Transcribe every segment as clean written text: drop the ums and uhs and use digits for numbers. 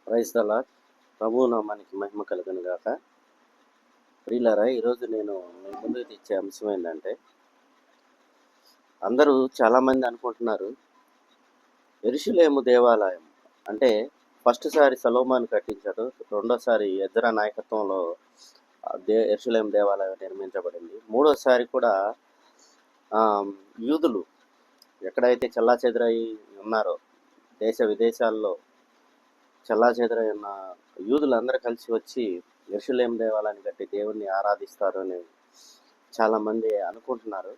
Praise the lord. ప్రభువు నామానికి మహిమ కలుగును గాక. ప్రియులారా, ఈరోజు నేను మీ ముందుకు తెచ్చే అంశం ఏంటంటే, అందరూ చాలామంది అనుకుంటున్నారు యెరూషలేము దేవాలయం అంటే ఫస్ట్ సారి సొలొమోను కట్టించాడు, రెండోసారి ఎజ్రా నాయకత్వంలో యెరూషలేము దేవాలయం నిర్మించబడింది, మూడోసారి కూడా యూదులు ఎక్కడైతే చెల్లాచెదరై ఉన్నారో దేశ విదేశాల్లో చెల్లాచెదరై ఉన్న యూదులందరూ కలిసి వచ్చి యెరూషలేము దేవాలయాన్ని కట్టి దేవుణ్ణి ఆరాధిస్తారు అని చాలామంది అనుకుంటున్నారు.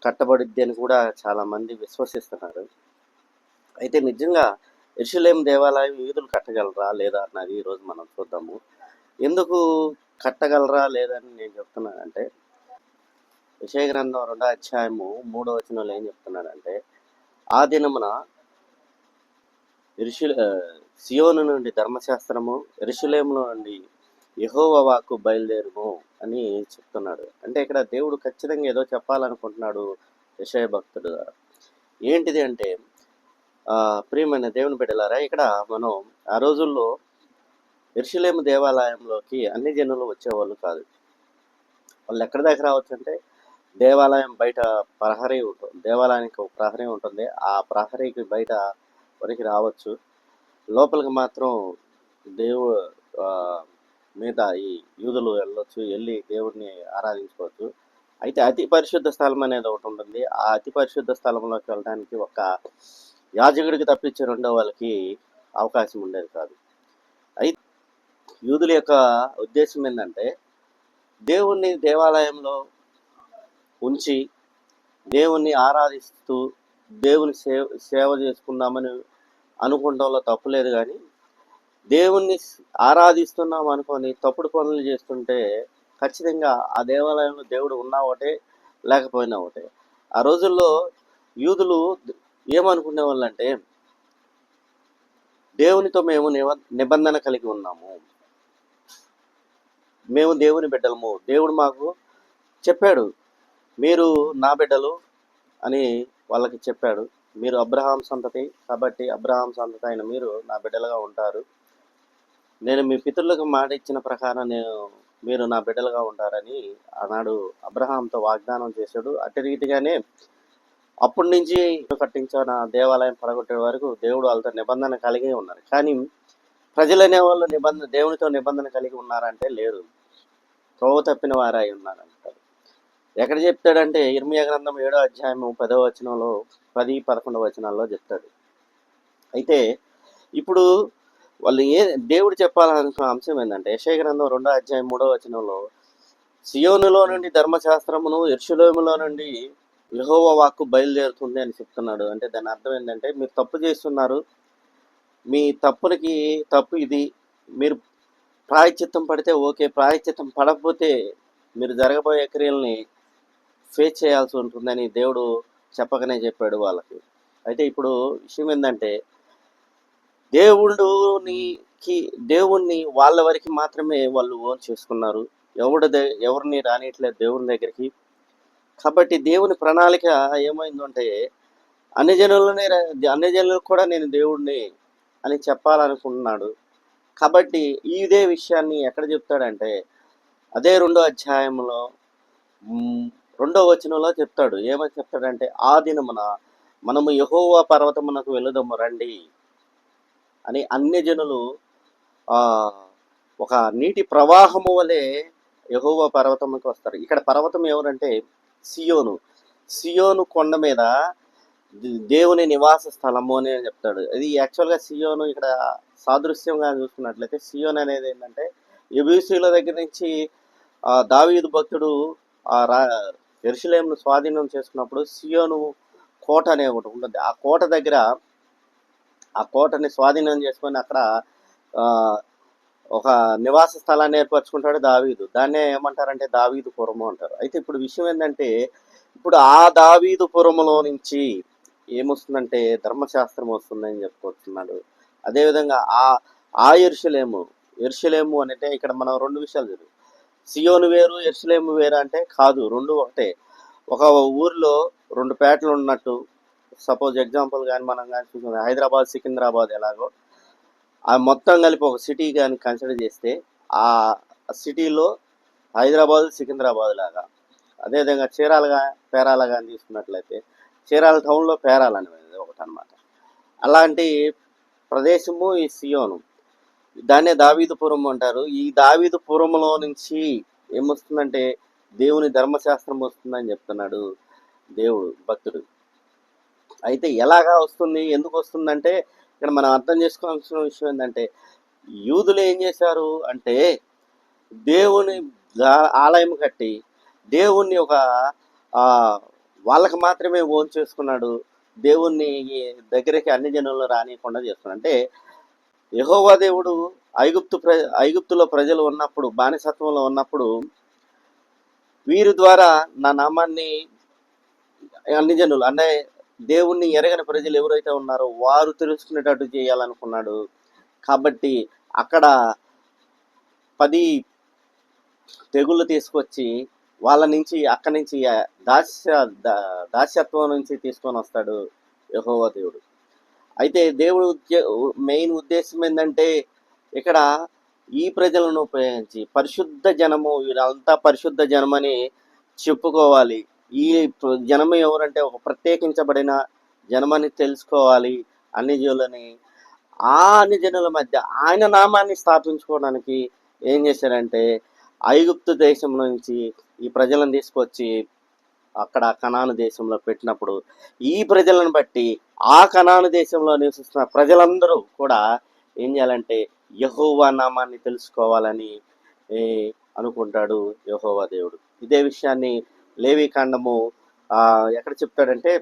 కట్టబడిద్ది అని కూడా చాలామంది విశ్వసిస్తున్నారు. అయితే నిజంగా యెరూషలేము దేవాలయం యూదులు కట్టగలరా లేదా అన్నది ఈరోజు మనం చూద్దాము. ఎందుకు కట్టగలరా లేదని నేను చెప్తున్నానంటే, యెషయా గ్రంథం 2వ అధ్యాయము 3వ వచనంలో ఏం చెప్తున్నాడంటే, ఆ దినమున సియోను నుండి ధర్మశాస్త్రము, యెరూషలేములో నుండి యెహోవా వాక్కు బయలుదేరుము అని చెప్తున్నాడు. అంటే ఇక్కడ దేవుడు ఖచ్చితంగా ఏదో చెప్పాలనుకుంటున్నాడు యెషయా భక్తుడు ద్వారా. ఏంటిది అంటే, ప్రియమైన దేవుని బిడ్డలారా, ఇక్కడ మనం ఆ రోజుల్లో యెరూషలేము దేవాలయంలోకి అన్ని జనులు వచ్చేవాళ్ళు కాదు. వాళ్ళు ఎక్కడి దాకా రావచ్చు అంటే, దేవాలయం బయట ప్రహరీ ఉంటుంది, దేవాలయానికి ఒక ప్రహరీ ఉంటుంది, ఆ ప్రహరీకి బయట వరకు రావచ్చు. లోపలికి మాత్రం మీద ఈ యూదులు వెళ్ళొచ్చు, వెళ్ళి దేవుడిని ఆరాధించుకోవచ్చు. అయితే అతి పరిశుద్ధ స్థలం అనేది ఒకటి ఉంటుంది. ఆ అతి పరిశుద్ధ స్థలంలోకి వెళ్ళడానికి ఒక యాజకుడికి తప్పించే రెండో వాళ్ళకి అవకాశం ఉండేది కాదు. అయితే యూదుల యొక్క ఉద్దేశం ఏంటంటే, దేవుణ్ణి దేవాలయంలో ఉంచి దేవుణ్ణి ఆరాధిస్తూ దేవుని సేవ చేసుకుందామని అనుకోవడంలో తప్పులేదు, కానీ దేవుణ్ణి ఆరాధిస్తున్నాం అనుకొని తప్పుడు పనులు చేస్తుంటే ఖచ్చితంగా ఆ దేవాలయంలో దేవుడు ఉన్నా ఒకటే, లేకపోయినా ఒకటే. ఆ రోజుల్లో యూదులు ఏమనుకునే వాళ్ళంటే, దేవునితో మేము నిబంధన కలిగి ఉన్నాము, మేము దేవుని బిడ్డలము, దేవుడు మాకు చెప్పాడు, మీరు నా బిడ్డలు అని వాళ్ళకి చెప్పాడు. మీరు అబ్రహాం సంతతి కాబట్టి అబ్రహాం సంతతి అయిన మీరు నా బిడ్డలుగా ఉంటారు, నేను మీ పితరులకు మాట ఇచ్చిన ప్రకారం మీరు నా బిడ్డలుగా ఉంటారని ఆనాడు అబ్రహాంతో వాగ్దానం చేశాడు. అట్టి రీతిగానే అప్పటి నుంచి కట్టించిన దేవాలయం పడగొట్టే వరకు దేవుడు వాళ్ళతో నిబంధన కలిగి ఉన్నారు. కానీ ప్రజలు అనేవాళ్ళు దేవునితో నిబంధన కలిగి ఉన్నారంటే లేరు, త్రోవ తప్పిన వారై ఉన్నారంటారు. ఎక్కడ చెప్తాడంటే, ఇర్మియా గ్రంథం 7వ అధ్యాయము 10వ వచనంలో, 10, 11 వచనాల్లో చెప్తాడు. అయితే ఇప్పుడు వాళ్ళు దేవుడు చెప్పాలనుకున్న అంశం ఏంటంటే, యెషయా గ్రంథం 2వ అధ్యాయం 3వ వచనంలో, సియోనులో నుండి ధర్మశాస్త్రమును, యెరూషలేములో నుండి యెహోవా వాక్కు బయలుదేరుతుంది అని చెప్తున్నాడు. అంటే దాని అర్థం ఏంటంటే, మీరు తప్పు చేస్తున్నారు, మీ తప్పులకి తప్పు ఇది, మీరు ప్రాయశ్చిత్తం పడితే ఓకే, ప్రాయశ్చిత్తం పడకపోతే మీరు జరగబోయే క్రియల్ని ఫేస్ చేయాల్సి ఉంటుందని దేవుడు చెప్పకనే చెప్పాడు వాళ్ళకి. అయితే ఇప్పుడు విషయం ఏంటంటే, దేవుణ్ణి వాళ్ళ వరకు మాత్రమే వాళ్ళు ఓన్ చేసుకున్నారు, ఎవరిని రానియట్లేదు దేవుని దగ్గరికి. కాబట్టి దేవుని ప్రణాళిక ఏమైందంటే, అన్ని జనులకు కూడా నేను దేవుణ్ణి అని చెప్పాలనుకుంటున్నాడు. కాబట్టి ఇదే విషయాన్ని ఎక్కడ చెప్తాడంటే, అదే 2వ అధ్యాయంలో 2వ వచనంలో చెప్తాడు. ఏమని చెప్తాడంటే, ఆ దినమున మనము యెహోవా పర్వతమునకు వెళుదము రండి అని అన్ని జనులు ఒక నీటి ప్రవాహము వలె యెహోవా పర్వతముకి వస్తారు. ఇక్కడ పర్వతం ఎవరంటే సియోను కొండ మీద దేవుని నివాస స్థలము అని చెప్తాడు. ఇది యాక్చువల్గా సియోను ఇక్కడ సాదృశ్యంగా చూసుకున్నట్లయితే, సియోన్ అనేది ఏంటంటే, యెబూసీల దగ్గర నుంచి దావీదు భక్తుడు యెరూషలేమును స్వాధీనం చేసుకున్నప్పుడు సియోను కోట అనే ఒకటి ఉంటుంది. ఆ కోట దగ్గర ఆ కోటని స్వాధీనం చేసుకొని అక్కడ ఒక నివాస స్థలాన్ని ఏర్పరచుకుంటాడు దావీదు. దాన్నే ఏమంటారంటే దావీదుపురము అంటారు. అయితే ఇప్పుడు విషయం ఏంటంటే, ఇప్పుడు ఆ దావీదుపురములో నుంచి ఏమొస్తుందంటే ధర్మశాస్త్రం వస్తుందని చెప్పుకొస్తున్నాడు. అదేవిధంగా ఆ యెరూషలేము అంటే ఇక్కడ మనం 2 విషయాలు చూడు. సియోను వేరు, యెరూషలేము వేరు అంటే కాదు, రెండు ఒకటే. ఒక ఊర్లో 2 పేటలు ఉన్నట్టు, సపోజ్ ఎగ్జాంపుల్ కానీ మనం కానీ చూసుకుంటే హైదరాబాద్ సికింద్రాబాద్ ఎలాగో, ఆ మొత్తం కలిపి ఒక సిటీ కానీ కన్సిడర్ చేస్తే ఆ సిటీలో హైదరాబాద్ సికింద్రాబాద్ లాగా, అదేవిధంగా చీరాలుగా పేరాల కానీ తీసుకున్నట్లయితే చీరాల టౌన్లో పేరాలు అనేది ఒకటి అనమాట. అలాంటి ప్రదేశము ఈ సియోను. దాన్నే దావీదుపురం అంటారు. ఈ దావీదుపురంలో నుంచి ఏమొస్తుందంటే దేవుని ధర్మశాస్త్రం వస్తుందని చెప్తున్నాడు దేవుడు భక్తుడు. అయితే ఎలాగా వస్తుంది, ఎందుకు వస్తుందంటే ఇక్కడ మనం అర్థం చేసుకోవాల్సిన విషయం ఏంటంటే యూదులు ఏం చేశారు అంటే దేవుని ఆలయం కట్టి దేవుణ్ణి ఒక వాళ్ళకి మాత్రమే ఓన్ చేసుకున్నాడు. దేవుణ్ణి దగ్గరికి అన్ని జనులను రానియకుండా చేస్తున్నాడు. అంటే యెహోవా దేవుడు ఐగుప్తులో ప్రజలు ఉన్నప్పుడు, బానిసత్వంలో ఉన్నప్పుడు వీరి ద్వారా నా నామాన్ని అన్ని జనులు అంటే దేవుణ్ణి ఎరగని ప్రజలు ఎవరైతే ఉన్నారో వారు తెలుసుకునేటట్టు చేయాలనుకున్నాడు. కాబట్టి అక్కడ 10 తెగుళ్ళు తీసుకొచ్చి వాళ్ళ నుంచి అక్కడి నుంచి దాస్యత్వం నుంచి తీసుకొని వస్తాడు యెహోవా దేవుడు. అయితే దేవుడు మెయిన్ ఉద్దేశం ఏంటంటే ఇక్కడ ఈ ప్రజలను ఉపయోగించి పరిశుద్ధ జనము, వీరంతా పరిశుద్ధ జనమని చెప్పుకోవాలి. ఈ జనము ఎవరంటే ఒక ప్రత్యేకించబడిన జనమని తెలుసుకోవాలి అన్ని జనులని. ఆ అన్ని జనుల మధ్య ఆయన నామాన్ని స్థాపించుకోవడానికి ఏం చేశారంటే ఐగుప్తు దేశం నుంచి ఈ ప్రజలను తీసుకొచ్చి అక్కడ కనాను దేశంలో పెట్టినప్పుడు ఈ ప్రజలను బట్టి ఆ కనాను దేశంలో నివసిస్తున్న ప్రజలందరూ కూడా ఏం చేయాలంటే యెహోవా నామాన్ని తెలుసుకోవాలని అనుకుంటాడు యెహోవా దేవుడు. ఇదే విషయాన్ని లేవి కాండము ఎక్కడ చెప్తాడంటే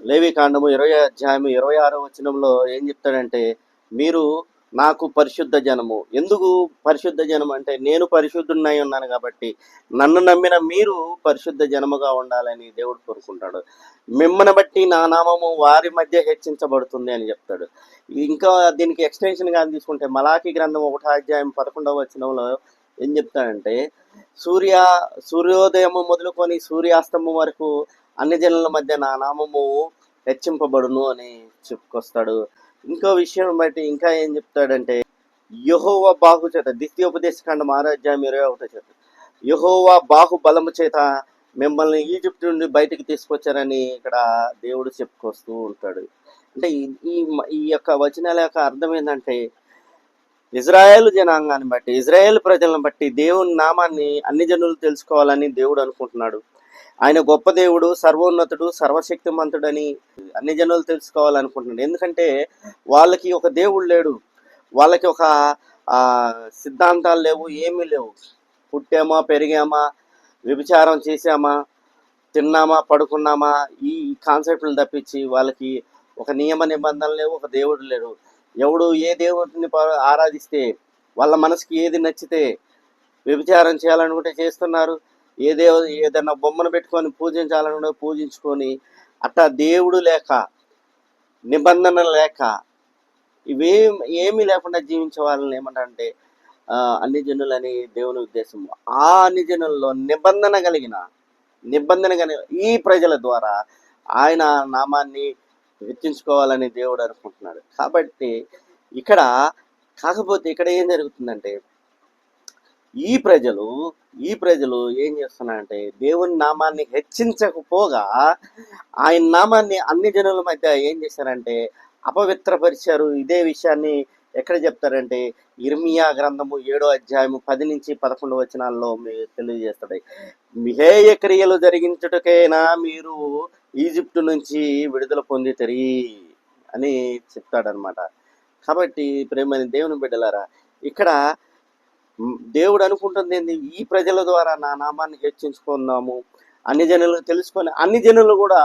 లేవి కాండము 20వ అధ్యాయం 26వ వచనంలో ఏం చెప్తాడంటే మీరు నాకు పరిశుద్ధ జనము. ఎందుకు పరిశుద్ధ జనం అంటే నేను పరిశుద్ధున్నై ఉన్నాను కాబట్టి నన్ను నమ్మిన మీరు పరిశుద్ధ జనముగా ఉండాలని దేవుడు కోరుకుంటాడు. మిమ్మల్ని బట్టి నా నామము వారి మధ్య హెచ్చించబడుతుంది అని చెప్తాడు. ఇంకా దీనికి ఎక్స్టెన్షన్గా తీసుకుంటే మలాకి గ్రంథం 1వ అధ్యాయం 11వ వచనంలో ఏం చెప్తాడంటే సూర్యోదయము మొదలుకొని సూర్యాస్తమం వరకు అన్ని జనుల మధ్య నా నామము హెచ్చింపబడును అని చెప్పుకొస్తాడు. ఇంకో విషయం బట్టి ఇంకా ఏం చెప్తాడంటే యెహోవా బాహు చేత, ద్వితీయోపదేశకాండం 6వ అధ్యాయం 21వ వచనం, యెహోవా బాహు బలము చేత మిమ్మల్ని ఈజిప్ట్ నుండి బయటికి తీసుకొచ్చారని ఇక్కడ దేవుడు చెప్పుకొస్తూ ఉంటాడు. అంటే ఈ యొక్క వచనాల యొక్క అర్థం ఏంటంటే ఇజ్రాయేల్ జనాంగాన్ని బట్టి, ఇజ్రాయేల్ ప్రజలను బట్టి దేవుని నామాన్ని అన్ని జనులు తెలుసుకోవాలని దేవుడు అనుకుంటున్నాడు. ఆయన గొప్ప దేవుడు, సర్వోన్నతుడు, సర్వశక్తిమంతుడని అన్ని జనులు తెలుసుకోవాలనుకుంటున్నాడు. ఎందుకంటే వాళ్ళకి ఒక దేవుడు లేడు, వాళ్ళకి ఒక సిద్ధాంతాలు లేవు, ఏమీ లేవు. పుట్టామా, పెరిగామా, వ్యభిచారం చేసామా, తిన్నామా, పడుకున్నామా, ఈ కాన్సెప్ట్లు తప్పించి వాళ్ళకి ఒక నియమ నిబంధనలు లేవు, ఒక దేవుడు లేడు. ఎవడు ఏ దేవుడిని ఆరాధిస్తే వాళ్ళ మనసుకి ఏది నచ్చితే వ్యభిచారం చేయాలనుకుంటే చేస్తున్నారు. ఏదైనా బొమ్మను పెట్టుకొని పూజించాలనుకుంటే పూజించుకొని అట్లా దేవుడు లేక, నిబంధన లేక, ఏమీ లేకుండా జీవించే వాళ్ళని ఏమంటారంటే అన్ని జనులని దేవుని ఉద్దేశం. ఆ అన్ని జనుల్లో నిబంధన కలిగిన ఈ ప్రజల ద్వారా ఆయన నామాన్ని హెచ్చించుకోవాలని దేవుడు అనుకుంటున్నాడు. కాబట్టి కాకపోతే ఇక్కడ ఏం జరుగుతుందంటే ఈ ప్రజలు ఏం చేస్తున్నారంటే దేవుని నామాన్ని హెచ్చించకపోగా ఆయన నామాన్ని అన్ని జనుల మధ్య ఏం చేశారంటే అపవిత్రపరిచారు. ఇదే విషయాన్ని ఎక్కడ చెప్తారంటే ఇర్మియా గ్రంథము 7వ అధ్యాయము 10 నుంచి 11 వచనాల్లో మీరు తెలియజేస్తాడు. మిహేయ క్రియలు జరిగించుటకైనా మీరు ఈజిప్టు నుంచి విడుదల పొందితరి అని చెప్తాడనమాట. కాబట్టి ప్రేమని దేవుని బిడ్డలారా, ఇక్కడ దేవుడు అనుకుంటుంది ఏంది, ఈ ప్రజల ద్వారా నా నామాన్ని హెచ్చించుకుందాము, అన్ని జనులు తెలుసుకొని అన్ని జనులు కూడా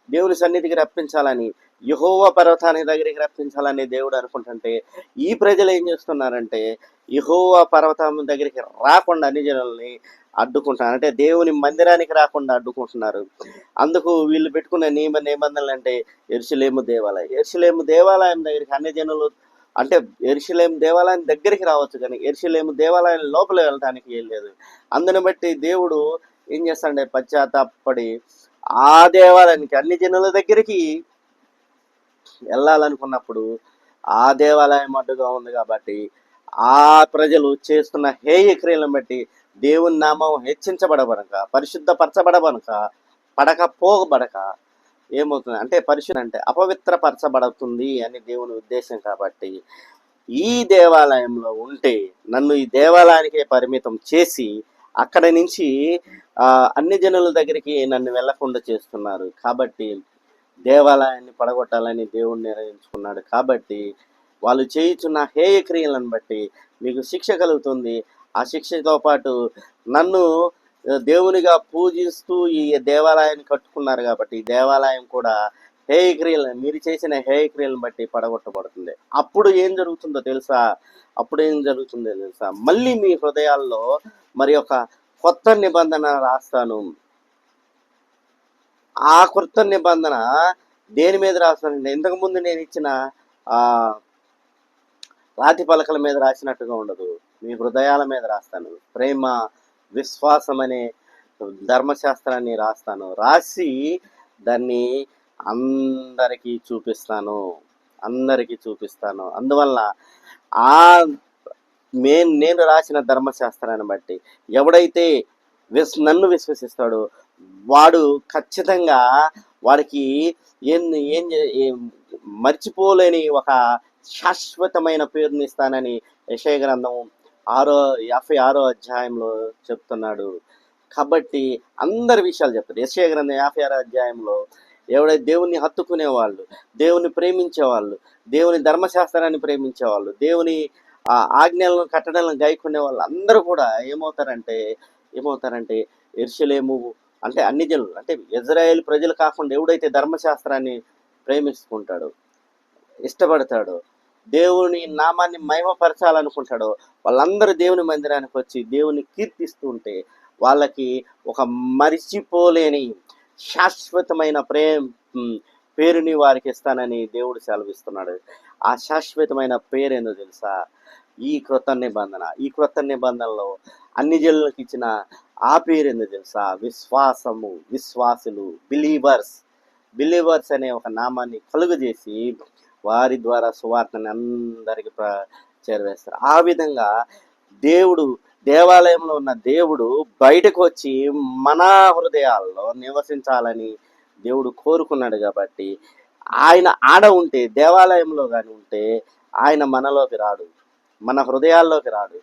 దేవుని సన్నిధికి రప్పించాలని, యెహోవా పర్వతానికి దగ్గరికి రప్పించాలని దేవుడు అనుకుంటుంటే ఈ ప్రజలు ఏం చేస్తున్నారంటే యెహోవా పర్వతం దగ్గరికి రాకుండా అన్ని జనుల్ని అడ్డుకుంటున్నారు. అంటే దేవుని మందిరానికి రాకుండా అడ్డుకుంటున్నారు. అందుకు వీళ్ళు పెట్టుకున్న నిబంధనలు అంటే యెరూషలేము దేవాలయం దగ్గరికి అన్ని జనులు, అంటే యెరూషలేము దేవాలయం దగ్గరికి రావచ్చు కానీ యెరూషలేము దేవాలయం లోపల వెళ్ళడానికి ఏం లేదు. అందుని బట్టి దేవుడు ఏం చేస్తాడంటే పశ్చాత్తాపడి ఆ దేవాలయానికి అన్ని జనుల దగ్గరికి వెళ్ళాలనుకున్నప్పుడు ఆ దేవాలయం అడ్డుగా ఉంది కాబట్టి ఆ ప్రజలు చేస్తున్న హేయ క్రియలను బట్టి దేవుని నామం హెచ్చించబడబడక, పరిశుద్ధపరచబడబడక, పోగబడక ఏమవుతుంది అంటే పరిశుద్ధ అంటే అపవిత్రపరచబడుతుంది అని దేవుని ఉద్దేశం కాబట్టి ఈ దేవాలయంలో ఉంటే నన్ను ఈ దేవాలయానికే పరిమితం చేసి అక్కడ నుంచి అన్ని జనుల దగ్గరికి నన్ను వెళ్లకుండా చేస్తున్నారు. కాబట్టి దేవాలయాన్ని పడగొట్టాలని దేవుడు నిర్ణయించుకున్నాడు. కాబట్టి వాళ్ళు చేయుచున్న హేయ క్రియలను బట్టి మీకు శిక్ష కలుగుతుంది. ఆ శిక్షతో పాటు నన్ను దేవునిగా పూజిస్తూ ఈ దేవాలయాన్ని కట్టుకున్నారు కాబట్టి ఈ దేవాలయం కూడా హేయ క్రియలను మీరు చేసిన హేయ క్రియలను బట్టి పడగొట్టబడుతుంది. అప్పుడు ఏం జరుగుతుందో తెలుసా? మళ్ళీ మీ హృదయాల్లో మరి ఒక కొత్త నిబంధన రాస్తాను. ఆ కొత్త నిబంధన దేని మీద రాస్తానంటే ఇంతకుముందు నేను ఇచ్చిన రాతి పలకల మీద రాసినట్టుగా ఉండదు, మీ హృదయాల మీద రాస్తాను. ప్రేమ, విశ్వాసం అనే ధర్మశాస్త్రాన్ని రాస్తాను. రాసి దాన్ని అందరికీ చూపిస్తాను. అందువల్ల ఆ నేను రాసిన ధర్మశాస్త్రాన్ని బట్టి ఎవడైతే నన్ను విశ్వసిస్తాడో వాడు ఖచ్చితంగా వాడికి ఏం మర్చిపోలేని ఒక శాశ్వతమైన పేరుని ఇస్తానని యెషయా గ్రంథం 56వ అధ్యాయంలో చెప్తున్నాడు. కాబట్టి అందరి విషయాలు చెప్తాడు. యెషయా గ్రంథం 56వ అధ్యాయంలో ఎవడైతే దేవుని హత్తుకునేవాళ్ళు, దేవుని ప్రేమించేవాళ్ళు, దేవుని ధర్మశాస్త్రాన్ని ప్రేమించేవాళ్ళు, దేవుని ఆజ్ఞలను కట్టడలను గాయకునే వాళ్ళు అందరూ కూడా ఏమవుతారంటే యెరూషలేము అంటే అన్ని జనులు అంటే ఇజ్రాయేల్ ప్రజలు కాకుండా ఎవడైతే ధర్మశాస్త్రాన్ని ప్రేమించుకుంటాడో, ఇష్టపడతాడో, దేవుని నామాన్ని మహిమపరచాలనుకుంటాడో వాళ్ళందరూ దేవుని మందిరానికి వచ్చి దేవుని కీర్తిస్తూ ఉంటే వాళ్ళకి ఒక మరిచిపోలేని శాశ్వతమైన పేరుని వారికి ఇస్తానని దేవుడు సెలవిస్తున్నాడు. ఆ శాశ్వతమైన పేరేందో తెలుసా? ఈ క్రొత్త నిబంధనలో అన్ని జనులకు ఇచ్చిన ఆ పేరేందో తెలుసా? విశ్వాసులు, బిలీవర్స్ అనే ఒక నామాన్ని కలుగజేసి వారి ద్వారా సువార్తని అందరికి చేరవేస్తారు. ఆ విధంగా దేవాలయంలో ఉన్న దేవుడు బయటకు వచ్చి మన హృదయాల్లో నివసించాలని దేవుడు కోరుకున్నాడు. కాబట్టి ఆయన ఆడ ఉంటే, దేవాలయంలో కానీ ఉంటే ఆయన మనలోకి రాడు, మన హృదయాల్లోకి రాడు.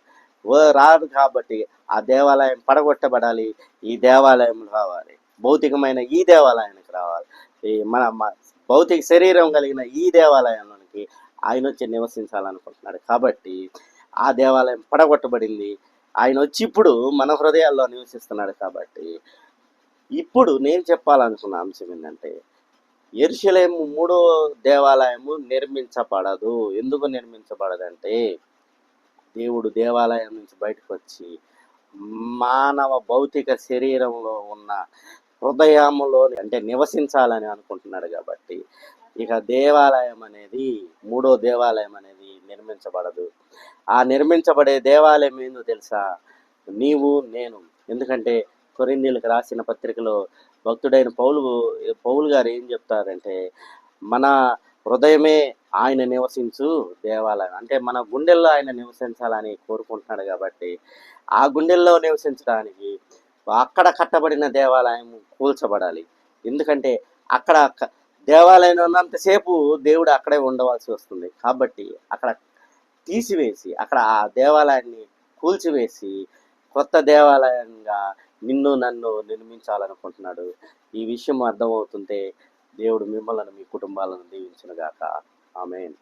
కాబట్టి ఆ దేవాలయం పడగొట్టబడాలి, ఈ దేవాలయం రావాలి, భౌతికమైన ఈ దేవాలయానికి రావాలి. మన భౌతిక శరీరం కలిగిన ఈ దేవాలయంలోనికి ఆయన వచ్చి నివసించాలనుకుంటున్నాడు. కాబట్టి ఆ దేవాలయం పడగొట్టబడింది, ఆయన వచ్చి ఇప్పుడు మన హృదయాల్లో నివసిస్తున్నాడు. కాబట్టి ఇప్పుడు నేను చెప్పాలనుకున్న అంశం ఏంటంటే యెరూషలేము 3వ దేవాలయము నిర్మించబడదు. ఎందుకు నిర్మించబడదంటే దేవుడు దేవాలయం నుంచి బయటకు వచ్చి మానవ భౌతిక శరీరంలో ఉన్న హృదయములో అంటే నివసించాలని అనుకుంటున్నాడు. కాబట్టి ఇక దేవాలయం అనేది 3వ దేవాలయం అనేది నిర్మించబడదు. ఆ నిర్మించబడే దేవాలయం ఏందో తెలుసా? నీవు నేను. ఎందుకంటే కొరింథీయులకు రాసిన పత్రికలో భక్తుడైన పౌలు గారు ఏం చెప్తారంటే మన హృదయమే ఆయన నివసించు దేవాలయం, అంటే మన గుండెల్లో ఆయన నివసించాలని కోరుకుంటున్నాడు. కాబట్టి ఆ గుండెల్లో నివసించడానికి అక్కడ కట్టబడిన దేవాలయం కూల్చబడాలి. ఎందుకంటే అక్కడ దేవాలయం ఉన్నంతసేపు దేవుడు అక్కడే ఉండవలసి వస్తుంది. కాబట్టి అక్కడ తీసివేసి అక్కడ ఆ దేవాలయాన్ని కూల్చివేసి కొత్త దేవాలయంగా నిన్ను నన్ను నిర్మించాలనుకుంటున్నాడు. ఈ విషయం అర్థమవుతుంటే దేవుడు మిమ్మల్ని మీ కుటుంబాలను దీవించునుగాక. ఆమేన్.